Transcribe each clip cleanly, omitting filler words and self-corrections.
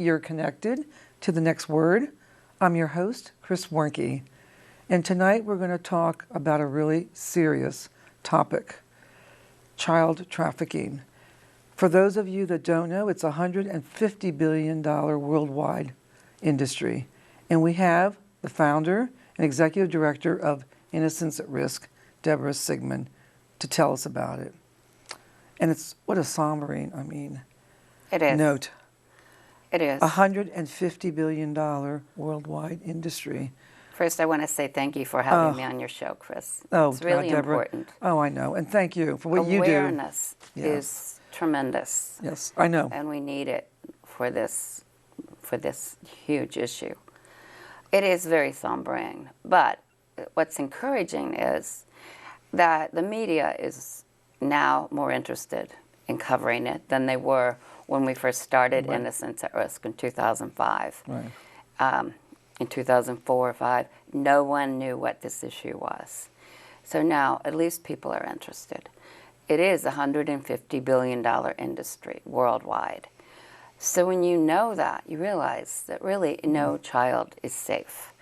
you're connected to the next word. I'm your host, Chris Warnke, and tonight we're going to talk about a really serious topic, child trafficking. For those of you that don't know, it's a $150 billion worldwide industry, and we have the founder and executive director of Innocence at Risk, Deborah Sigmund, to tell us about it. And it's, what a sombering, It is. note. It is. $150 billion worldwide industry. First, I want to say thank you for having me on your show, Chris. Oh, it's really God, Deborah. important. Oh, I know. And thank you for what you do. Awareness is tremendous. Yes, I know. And we need it for this huge issue. It is very sombering, but what's encouraging is that the media is now more interested in covering it than they were when we first started Innocence at Risk in 2005. Right. In 2004 or 5, no one knew what this issue was. So now at least people are interested. It is a $150 billion industry worldwide. So when you know that, you realize that really no child is safe.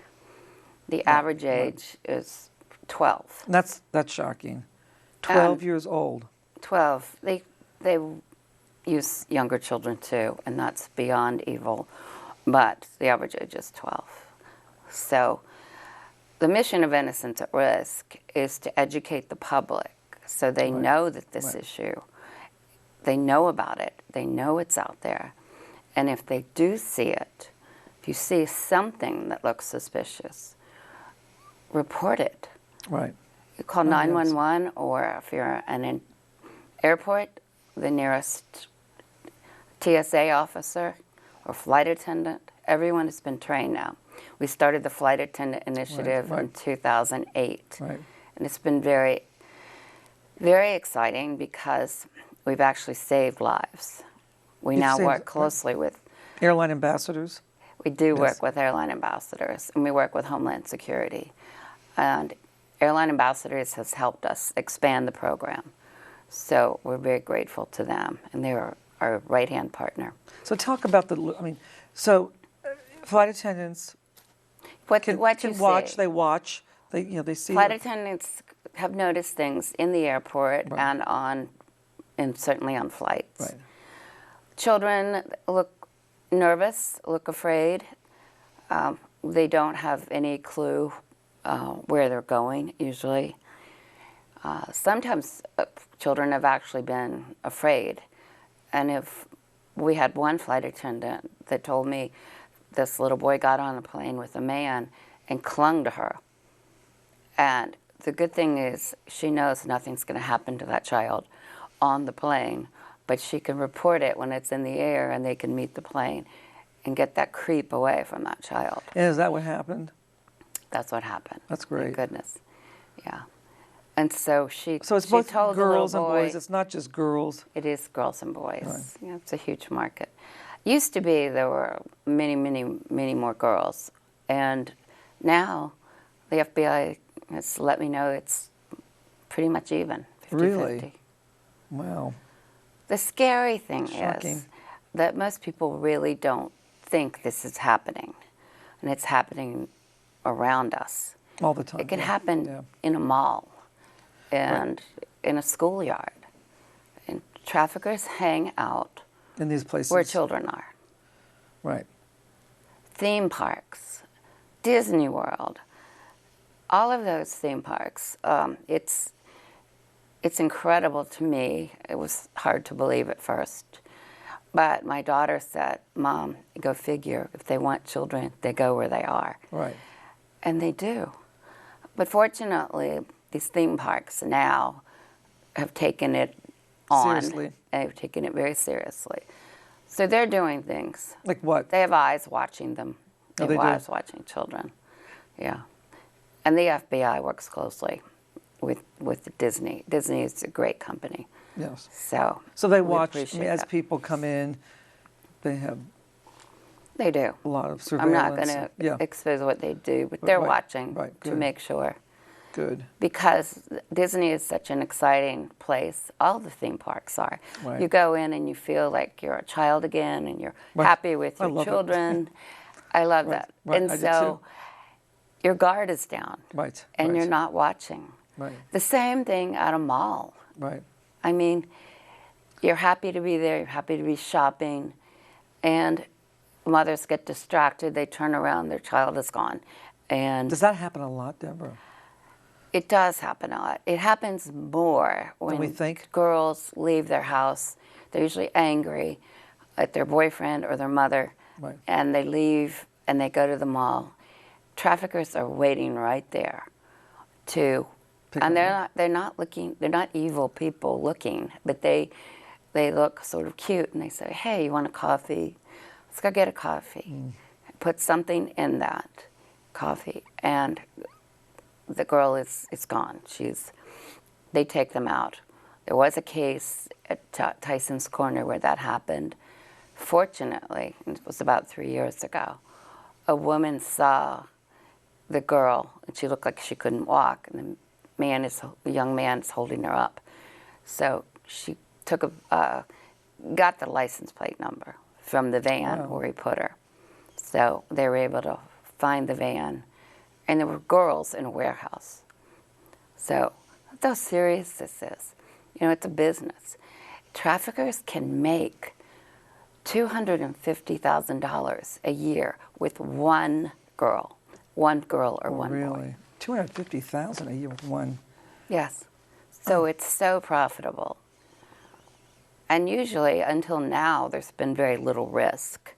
The average age is 12. That's shocking. 12 years old. 12. They use younger children too, and that's beyond evil. But the average age is 12. So the mission of Innocence at Risk is to educate the public so they know that this issue, they know about it, they know it's out there. And if they do see it, if you see something that looks suspicious, report it. Right. You call 911, or if you're in an airport, the nearest TSA officer or flight attendant. Everyone has been trained now. We started the Flight Attendant Initiative in 2008. Right. And it's been very, very exciting because we've actually saved lives. We now work closely with airline ambassadors. We do work with airline ambassadors, and we work with Homeland Security. And Airline Ambassadors has helped us expand the program. So we're very grateful to them, and they're our right-hand partner. So talk about flight attendants can watch, they watch, they see. Flight attendants have noticed things in the airport and certainly on flights. Right. Children look nervous, look afraid. They don't have any clue where they're going, usually. Sometimes children have actually been afraid. And if we had one flight attendant that told me this little boy got on a plane with a man and clung to her. And the good thing is she knows nothing's going to happen to that child on the plane, but she can report it when it's in the air and they can meet the plane and get that creep away from that child. And is that what happened? That's what happened. That's great. Thank goodness. Yeah. And so So it's both girls and boys. It's not just girls. It is girls and boys. Right. Yeah, it's a huge market. Used to be there were many, many, many more girls, and now the FBI has let me know it's pretty much even, 50-50. Really? Wow. The scary thing Shocking. is that most people really don't think this is happening, and it's happening around us. All the time. It can happen in a mall and in a schoolyard. And traffickers hang out in these places where children are. Right. Theme parks, Disney World, all of those theme parks. It's incredible to me. It was hard to believe at first. But my daughter said, Mom, go figure, if they want children, they go where they are. Right. And they do. But fortunately, these theme parks now have taken it on. Seriously. They've taken it very seriously. So they're doing things. Like what? They have eyes watching them. They have eyes watching children. Yeah. And the FBI works closely with Disney. Disney is a great company. Yes. So they watch as people come in. They have. They do. A lot of surveillance. I'm not going to expose what they do, but they're watching to make sure. Good. Because Disney is such an exciting place. All the theme parks are. Right. You go in and you feel like you're a child again, and you're happy with I your love it. children. I love that. Right. And I do so too. your guard is down. Right. And right. you're not watching. Right. The same thing at a mall. Right. I mean, you're happy to be there, you're happy to be shopping, and mothers get distracted, they turn around, their child is gone. And Does that happen a lot, Deborah? it does happen a lot. It happens more when we think? girls leave their house. They're usually angry at their boyfriend or their mother, Right. and they leave and they go to the mall. Traffickers are waiting right there to, Pick and them they're not looking, they're not evil people looking, but they look sort of cute, and they say, hey, you want a coffee? Let's go get a coffee. Put something in that coffee, and the girl is gone. They take them out. There was a case at Tyson's Corner where that happened. Fortunately, it was about 3 years ago, a woman saw the girl, and she looked like she couldn't walk, and the young man is holding her up. So she got the license plate number from the van where he put her. So they were able to find the van, and there were girls in a warehouse. So that's how serious this is. You know, it's a business. Traffickers can make $250,000 a year with one girl or one boy. Really? $250,000 a year with one. Yes. So it's so profitable. And usually, until now, there's been very little risk.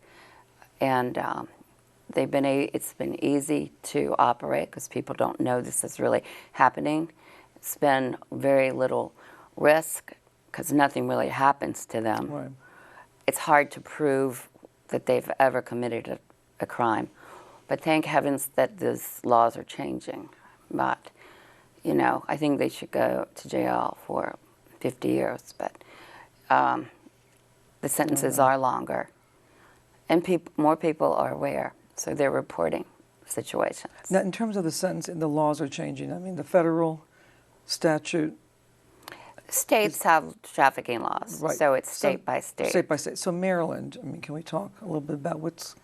And it's been easy to operate because people don't know this is really happening. It's been very little risk because nothing really happens to them. Right. It's hard to prove that they've ever committed a crime. But thank heavens that these laws are changing. But, you know, I think they should go to jail for 50 years. But the sentences are longer. And more people are aware, so they're reporting situations. Now, in terms of the sentence, the laws are changing. I mean, the federal statute. States have trafficking laws, Right. so it's state by state. State by state. So Maryland, I mean, can we talk a little bit about what's...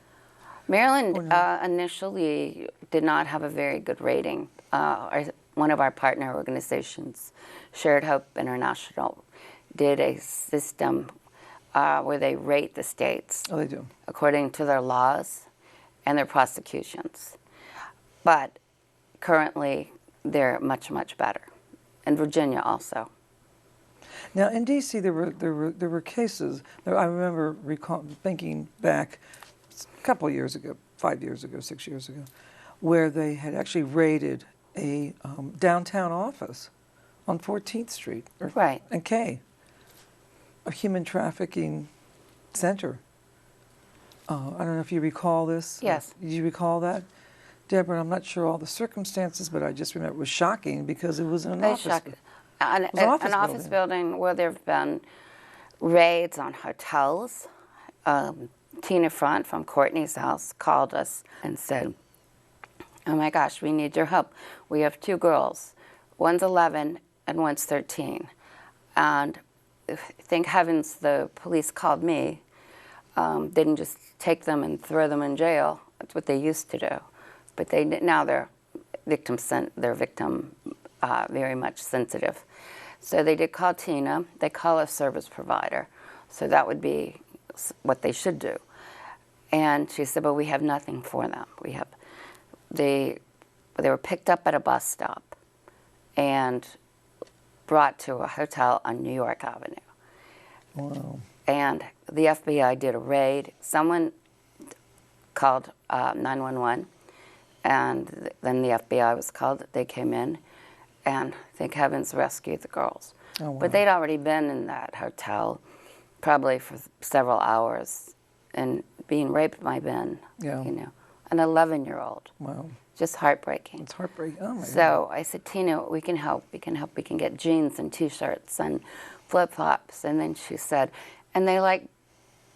Maryland initially did not have a very good rating. One of our partner organizations, Shared Hope International, did a system where they rate the states. Oh, they do. According to their laws and their prosecutions. But currently, they're much, much better. And Virginia also. Now, in D.C., there were cases. I remember thinking back a couple of years ago, 5 years ago, 6 years ago, where they had actually raided a downtown office on 14th Street and K, a human trafficking center. I don't know if you recall this. Yes. Did you recall that? Deborah, I'm not sure all the circumstances, but I just remember it was shocking because it was an office. An office building where there have been raids on hotels. Tina Front from Courtney's house called us and said, oh my gosh, we need your help. We have 2 girls. One's 11 and one's 13. And thank heavens the police called me. Didn't just take them and throw them in jail. That's what they used to do. But now they're victim very much sensitive. So they did call Tina. They call a service provider. So that would be what they should do. And she said, but we have nothing for them. They were picked up at a bus stop and brought to a hotel on New York Avenue. Wow. And the FBI did a raid. Someone called 911, and then the FBI was called. They came in, and thank heavens rescued the girls. Oh, wow. But they'd already been in that hotel probably for several hours and being raped by Ben, you know, an 11-year-old. Wow. Just heartbreaking. It's heartbreaking. Oh, my God. So I said, Tina, we can help. We can help. We can get jeans and T-shirts and flip-flops. And then she said, and they like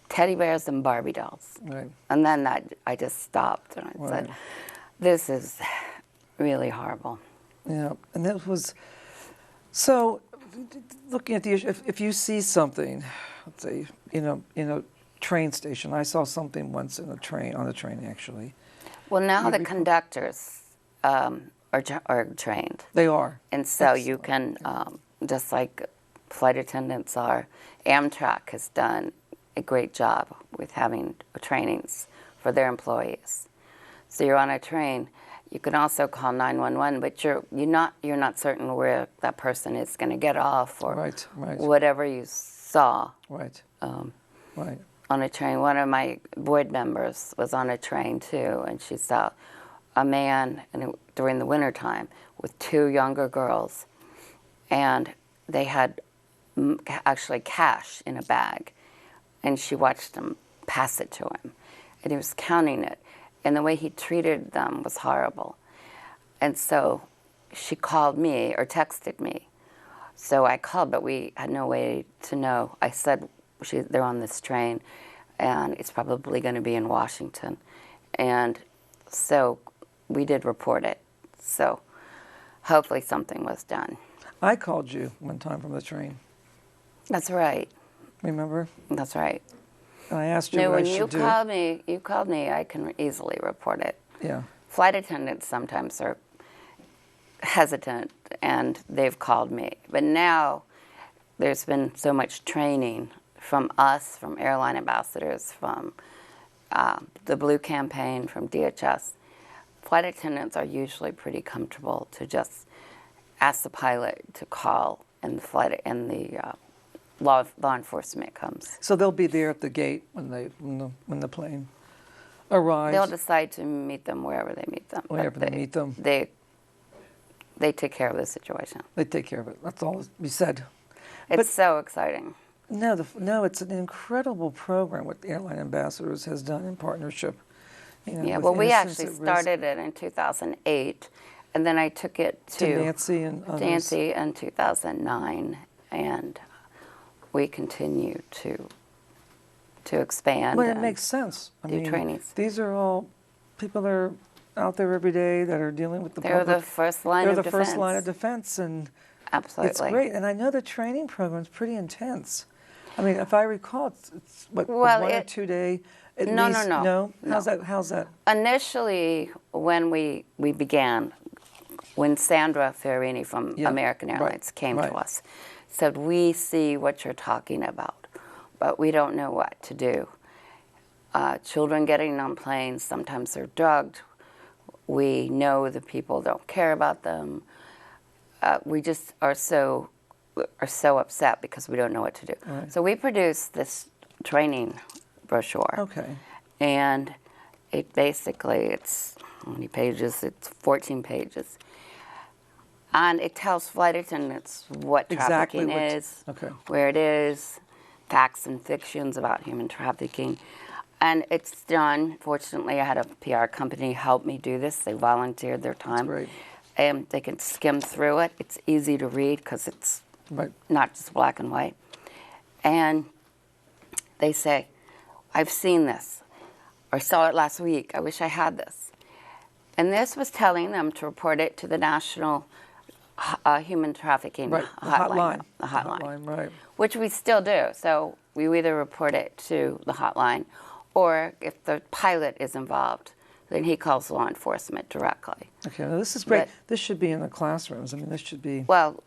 teddy bears and Barbie dolls. Right. And then I just stopped and I said, this is really horrible. Yeah, and that was, so looking at the issue, if you see something, let's say, in a train station, I saw something once on the train actually. Well, now the conductors are trained. They are. And so you can, just like flight attendants are, Amtrak has done a great job with having trainings for their employees. So you're on a train, you can also call 911, but you're not certain where that person is going to get off or right. whatever you saw. Right. Right. On a train. One of my board members was on a train too, and she saw a man during the wintertime with two younger girls, and they had actually cash in a bag, and she watched him pass it to him, and he was counting it, and the way he treated them was horrible. And so she called me or texted me. So I called, but we had no way to know. I said, they're on this train, and it's probably going to be in Washington. And so we did report it. So hopefully something was done. I called you one time from the train. That's right. Remember? That's right. And I asked you what I should do. When you called me, I can easily report it. Yeah. Flight attendants sometimes are hesitant, and they've called me. But now there's been so much training from us, from airline ambassadors, from the Blue Campaign, from DHS. Flight attendants are usually pretty comfortable to just ask the pilot to call, and the law enforcement comes. So they'll be there at the gate when the plane arrives. They'll decide to meet them wherever they meet them. Wherever they meet them. They take care of the situation. They take care of it. That's all we said. It's so exciting. No, it's an incredible program what the Airline Ambassadors has done in partnership. Yeah, well, we actually started it in 2008, and then I took it to Nancy and others. Nancy in 2009, and we continue to expand. Well, it makes sense. I mean, trainings. These are all people that are out there every day that are dealing with the public. They're the first line of defense. They're the first line of defense, and absolutely, it's great. And I know the training program is pretty intense. I mean, if I recall, it's what, well, 1 or 2 day. No. How's that? Initially, when we began, when Sandra Ferrini from American Airlines came to us, said, we see what you're talking about, but we don't know what to do. Children getting on planes, sometimes they're drugged. We know the people don't care about them. We just are so upset because we don't know what to do. Right. So we produced this training brochure. Okay. And it basically, it's how many pages? It's 14 pages. And it tells flight attendants what trafficking is, where it is, facts and fictions about human trafficking. And it's done. Fortunately, I had a PR company help me do this. They volunteered their time. That's great. And they can skim through it. It's easy to read because it's not just black and white. And they say, I've seen this, or saw it last week. I wish I had this. And this was telling them to report it to the National Human Trafficking Hotline. The hotline, right. Which we still do. So we either report it to the hotline, or if the pilot is involved, then he calls law enforcement directly. Okay, well, this is great. This should be in the classrooms. I mean, this should be... Well,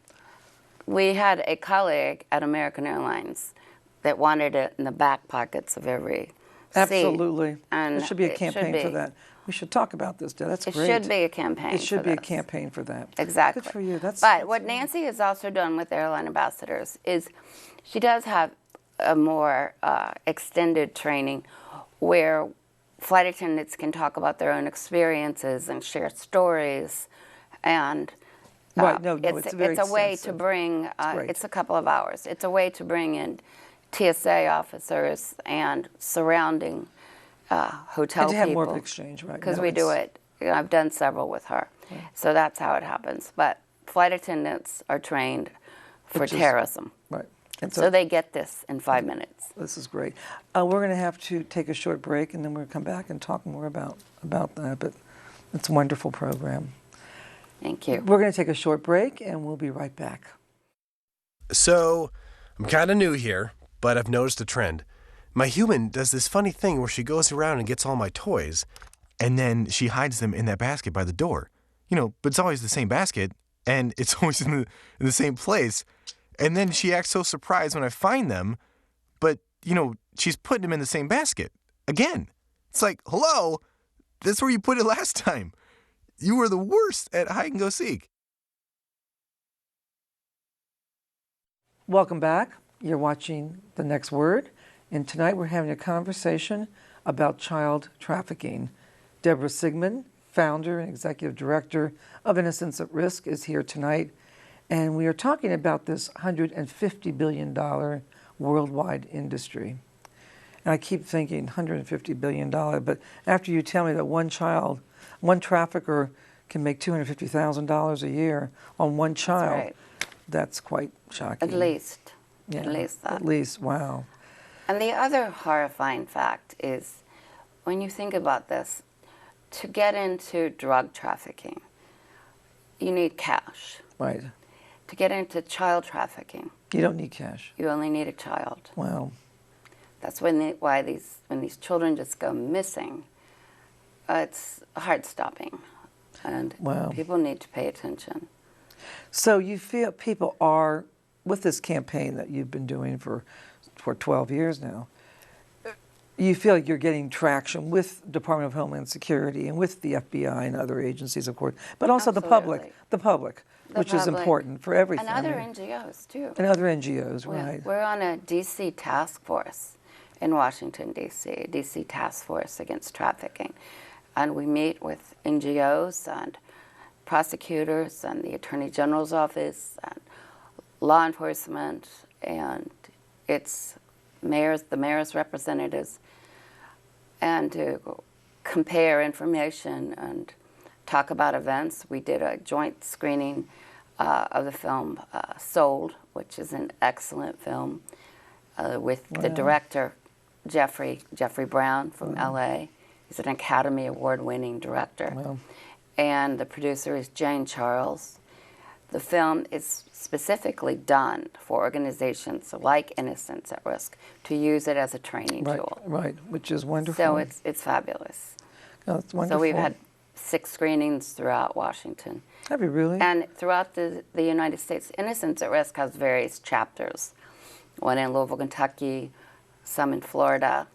we had a colleague at American Airlines that wanted it in the back pockets of every seat. Absolutely. And there should be a campaign for that. We should talk about this, Deb. That's great. It should be a campaign. It should be a campaign for that. Exactly. Good for you. But what Nancy has also done with airline ambassadors is she does have a more extended training where flight attendants can talk about their own experiences and share stories, and it's a way to bring. It's a couple of hours. It's a way to bring in TSA officers and surrounding hotel and to have people. more of an exchange, right? Because we do it. I've done several with her, so that's how it happens. But flight attendants are trained for terrorism. Right. And so they get this in 5 minutes. This is great. We're going to have to take a short break, and then we'll come back and talk more about that. But it's a wonderful program. Thank you. We're going to take a short break, and we'll be right back. So, I'm kind of new here, but I've noticed a trend. My human does this funny thing where she goes around and gets all my toys, and then she hides them in that basket by the door. But it's always the same basket, and it's always in the same place. And then she acts so surprised when I find them, but, she's putting them in the same basket. Again. It's like, hello, that's where you put it last time. You were the worst at hide and go seek. Welcome back. You're watching The Next Word, and tonight we're having a conversation about child trafficking. Deborah Sigmund, founder and executive director of Innocence at Risk, is here tonight, and we are talking about this $150 billion worldwide industry. And I keep thinking $150 billion, but after you tell me that one trafficker can make $250,000 a year on one child, right. That's quite shocking. At least. Yeah, At least that. At least, wow. And the other horrifying fact is, when you think about this, to get into drug trafficking, you need cash. Right. To get into child trafficking, You don't need cash. you only need a child. Wow. That's when these children just go missing. It's heart-stopping, and Wow. people need to pay attention. So you feel people are, with this campaign that you've been doing for 12 years now, you feel like you're getting traction with Department of Homeland Security and with the FBI and other agencies, of course, but also the public, which is important for everything. And other NGOs, too. And other NGOs, right. We're on a D.C. task force in Washington, D.C., D.C. Task Force Against Trafficking. And we meet with NGOs and prosecutors and the Attorney General's office and law enforcement, and it's the mayor's representatives, and to compare information and talk about events. We did a joint screening of the film Sold, which is an excellent film, with the director, Jeffrey Brown from LA. He's an Academy Award-winning director. Wow. And the producer is Jane Charles. The film is specifically done for organizations like Innocence at Risk to use it as a training tool. Right, which is wonderful. So it's fabulous. Oh, it's wonderful. So we've had 6 screenings throughout Washington. Have you really? And throughout the United States. Innocence at Risk has various chapters. One in Louisville, Kentucky, some in Florida,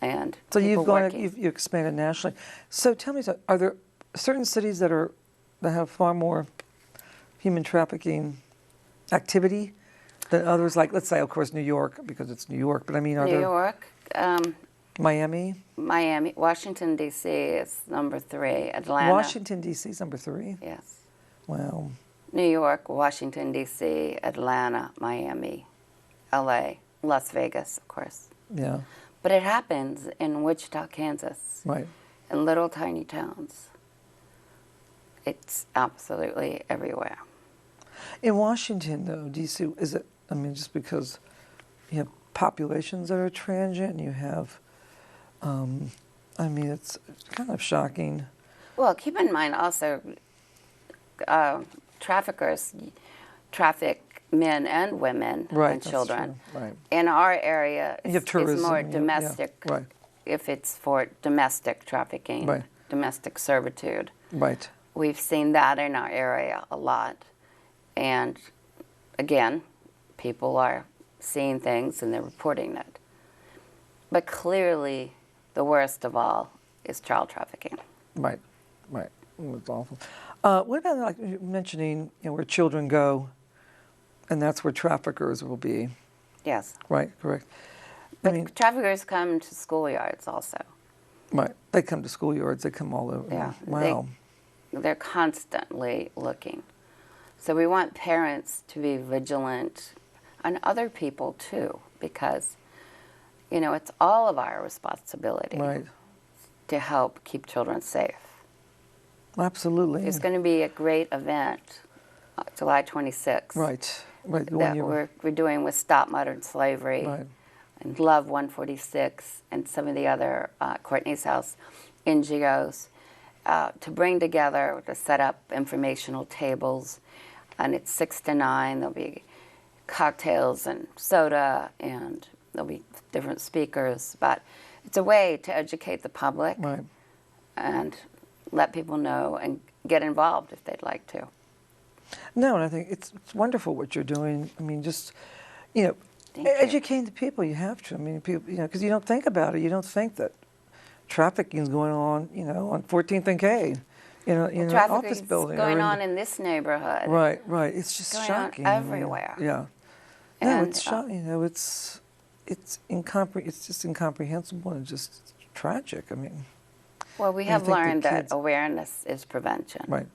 and so people you've expanded nationally. So tell me, are there certain cities that have far more human trafficking activity than others? Like, let's say, of course, New York, because it's New York. But I mean, New York, Miami, Washington D.C. is number 3. Atlanta. Washington D.C. is number 3. Yes. Wow. New York, Washington D.C., Atlanta, Miami, L.A., Las Vegas, of course. Yeah. But it happens in Wichita, Kansas. Right. In little tiny towns. It's absolutely everywhere. In Washington, though, D.C., is it, I mean, just because you have populations that are transient and you have, I mean, it's kind of shocking. Well, keep in mind also, traffickers traffic men and women and children. Right. In our area, it's more domestic, right. if it's for domestic trafficking, right. domestic servitude. Right. We've seen that in our area a lot. And again, people are seeing things and they're reporting it. But clearly, the worst of all is child trafficking. Right, right. It's awful. What about, like, mentioning, where children go, and that's where traffickers will be? Yes. Right, correct. But traffickers come to schoolyards also. Right. They come to schoolyards. They come all over. Yeah. Wow. They're constantly looking. So we want parents to be vigilant, and other people too, because, it's all of our responsibility to help keep children safe. Absolutely. There's going to be a great event, July 26th. Right. Right. That we're doing with Stop Modern Slavery and Love 146 and some of the other Courtney's House NGOs. to bring together, to set up informational tables, and it's 6 to 9. There'll be cocktails and soda, and there'll be different speakers, but it's a way to educate the public Right. and let people know and get involved if they'd like to. No, and I think it's wonderful what you're doing. I mean, just, you know, Thank you. educating the people, you have to. I mean, people, you know, because you don't think about it. You don't think that trafficking is going on, you know, on 14th and K, in an office building. Going on in this neighborhood. Right, right. It's just Going on shocking. everywhere. Yeah. No, And, it's shocking. You know, it's just incomprehensible and just tragic. I mean, Well, we I have think the learned that kids- awareness is prevention. right.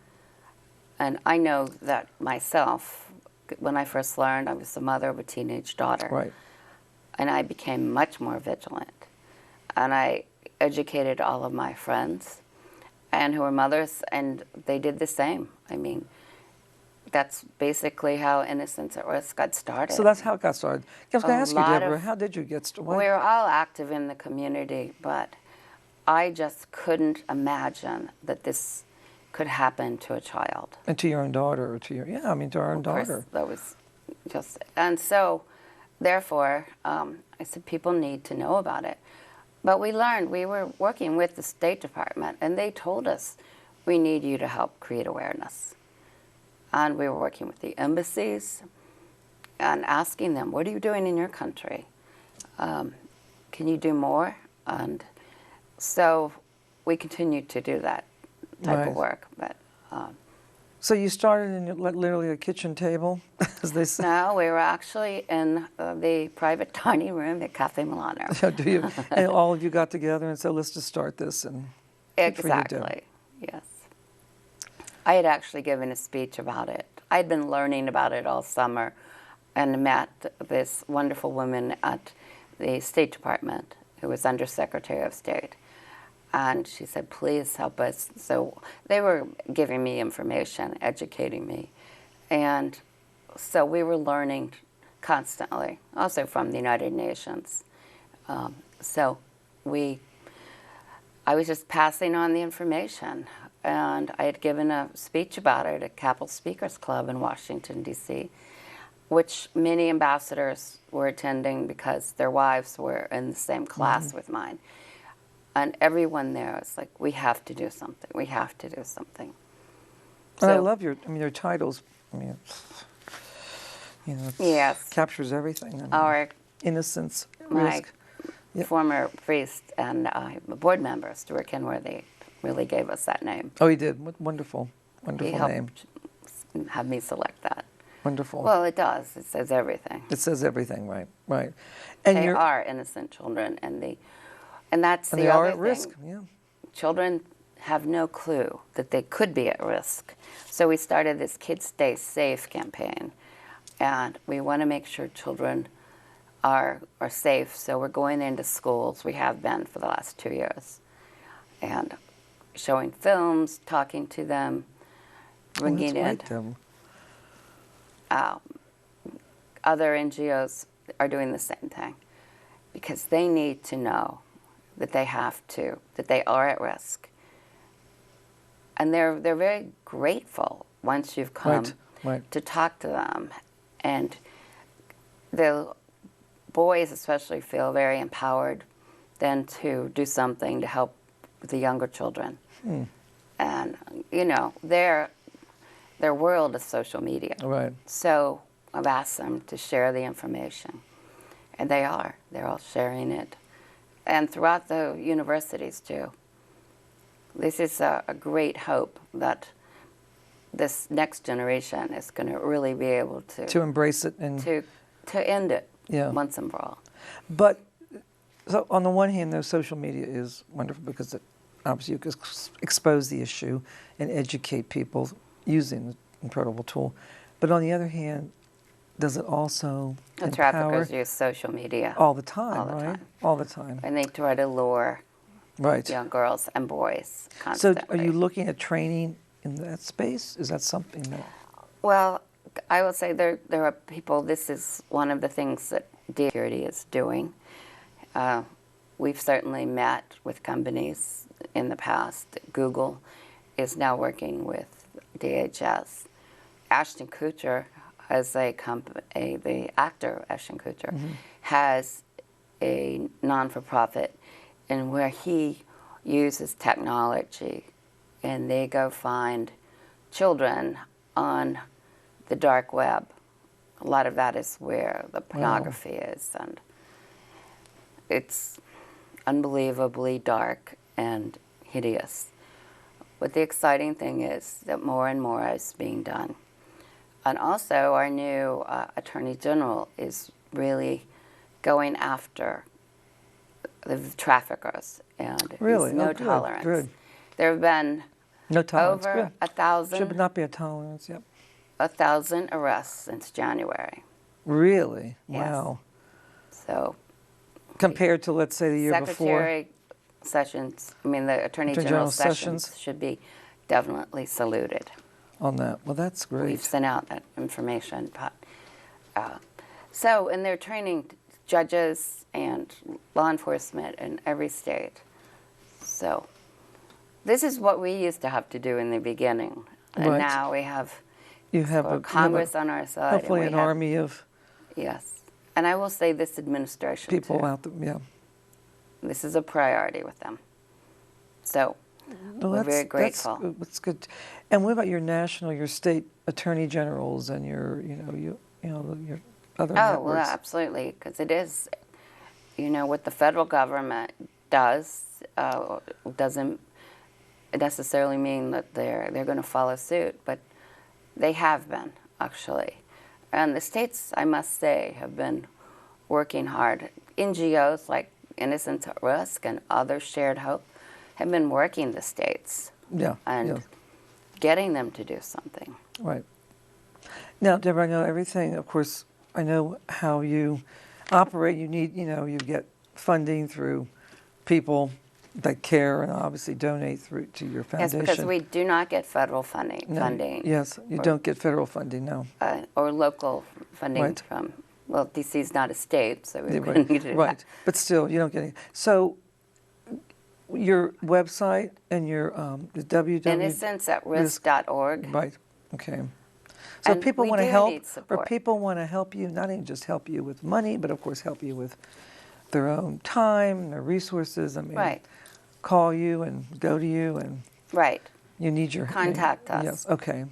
And I know that myself, when I first learned, I was the mother of a teenage daughter. Right. And I became much more vigilant. And I educated all of my friends and who were mothers, and they did the same. I mean, that's basically how Innocence at Risk got started. So that's how it got started. I was going to A ask you, lot Deborah, of- how did you get started? We're all active in the community, but I just couldn't imagine that this could happen to a child. And to your own daughter, or to your, yeah, I mean, to our own Of course, daughter. that was just, and so, therefore, I said people need to know about it. But we learned, we were working with the State Department, and they told us, we need you to help create awareness. And we were working with the embassies and asking them, what are you doing in your country? Can you do more? And so we continued to do that type Right. of work. But So you started in literally a kitchen table, as they say. no, we were actually in the private dining room at Cafe Milano. So do you, and all of you got together and said, let's just start this. And good for you, Deb. Exactly, yes. I had actually given a speech about it. I'd been learning about it all summer and met this wonderful woman at the State Department who was Undersecretary of State. And she said, please help us. So they were giving me information, educating me. And so we were learning constantly, also from the United Nations. So I was just passing on the information. And I had given a speech about it at Capitol Speakers Club in Washington, D.C., which many ambassadors were attending because their wives were in the same class with mine. And everyone there was like, we have to do something. We have to do something. And I So- love your titles. I mean, it Yes. captures everything. I mean, Our innocence, my risk. Yep. former priest and board member, Stuart Kenworthy, really gave us that name. Oh, he did. What wonderful, He wonderful helped name. have me select that. Wonderful. Well, it does. It says everything. It says everything, right? Right. And They you're, are innocent children, and that's and the they other are at thing. risk. Yeah. Children have no clue that they could be at risk. So we started this Kids Stay Safe campaign, and we want to make sure children are safe. So we're going into schools. We have been for the last 2 years, and showing films, talking to them, bringing in. That's great, Deb. Other NGOs are doing the same thing because they need to know that they are at risk. And they're very grateful once you've come Right. to talk to them. And the boys especially feel very empowered then to do something to help the younger children. And, their world is social media. Right. So I've asked them to share the information. And they are. They're all sharing it. And throughout the universities, too. This is a great hope that this next generation is going to really be able To embrace it and to end it Yeah. once and for all. But so on the one hand, though, social media is wonderful because it obviously you can expose the issue and educate people using the incredible tool. But on the other hand, does it also The empower traffickers use social media all the time, all the right? time. All the time, and they try to lure right? young girls and boys So constantly. are you looking at training in that space? Is that something that? Well, I will say there are people, this is one of the things that security is doing. we've certainly met with companies in the past. Google is now working with DHS. Ashton Kutcher, as the actor Ashton Kutcher, has a non-for-profit and where he uses technology and they go find children on the dark web. A lot of that is where the pornography is, and it's unbelievably dark and hideous. But the exciting thing is that more and more is being done. And also our new Attorney General is really going after the traffickers, and Really? no Good, tolerance. good. There have been No tolerance. over Good. 1,000 Should not be a tolerance, yep. 1,000 arrests since January. Really? Yes. Wow. So Compared to, let's say, the year before? Secretary Sessions, the Attorney General Sessions should be definitely saluted. On that. Well, that's great. We've sent out that information. But, and they're training judges and law enforcement in every state. So this is what we used to have to do in the beginning. And Right. now we have you Congress have on our side. hopefully and an we have, army of Yes. And I will say this administration, people too. out there. Yeah. This is a priority with them. So Well, we're very grateful. That's good. And what about your national, your state attorney generals and your, your other Oh, networks? well, absolutely, because it is, what the federal government does doesn't necessarily mean that they're going to follow suit, but they have been, actually. And the states, I must say, have been working hard. NGOs like Innocents at Risk and other Shared Hope have been working the states Yeah. and yeah. getting them to do something. Right. Now, Deborah, I know everything. Of course, I know how you operate. You need, you get funding through people that care and obviously donate through to your foundation. Yes, because we do not get federal funding. Yes, you don't get federal funding, no. Or local funding Right. from, well, D.C. is not a state, so we Yeah, wouldn't need to do right. that. But still, you don't get any. So your website and your InnocenceAtRisk.org. Right. Okay. So And if people we want to do help, need or support. people want to help you, not even just help you with money, but of course help you with their own time, their resources. Right. Call you and go to you, and Right. you need your Contact us. Yes. Okay.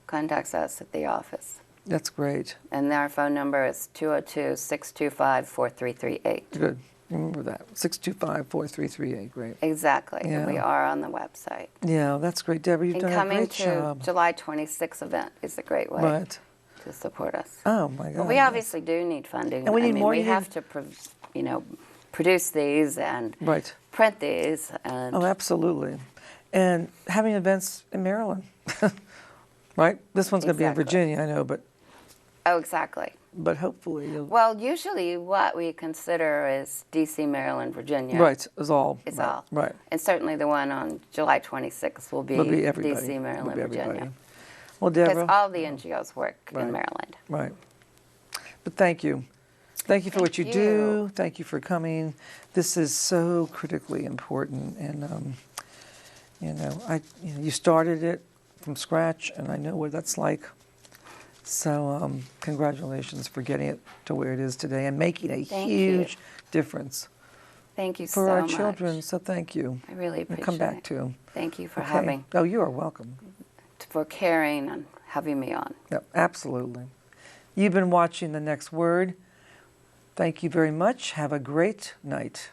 Contacts us at the office. That's great. And our phone number is 202-625-4338. Good. Remember that. 625-4338. Great. Exactly. Yeah. And we are on the website. Yeah, that's great, Deborah. You've And done a coming great to job. July 26th event is a great way Right. to support us. Oh my God. But we obviously do need funding. And we need more. We You have need- to, produce these and Right. print these. And Oh, absolutely. And having events in Maryland, right? This one's going to be in Exactly. Virginia, I know, but exactly. hopefully you'll. Well, usually what we consider is D.C., Maryland, Virginia. Right, is all. Is right, all. Right. And certainly the one on July 26th will be, Will be everybody. D.C., Maryland, Will be Virginia. everybody. Well, Because Deborah. all the NGOs work Right. in Maryland. Right. But thank you. Thank you for what you Thank do. you. Thank you for coming. This is so critically important. And, you started it from scratch, and I know what that's like. So congratulations for getting it to where it is today and making a Thank huge you. difference Thank you for so our much. children. So thank you. I really And appreciate come back it. to. Thank you for Okay. Oh, you are welcome. for caring and having me on. Yep, absolutely. You've been watching The Next Word. Thank you very much. Have a great night.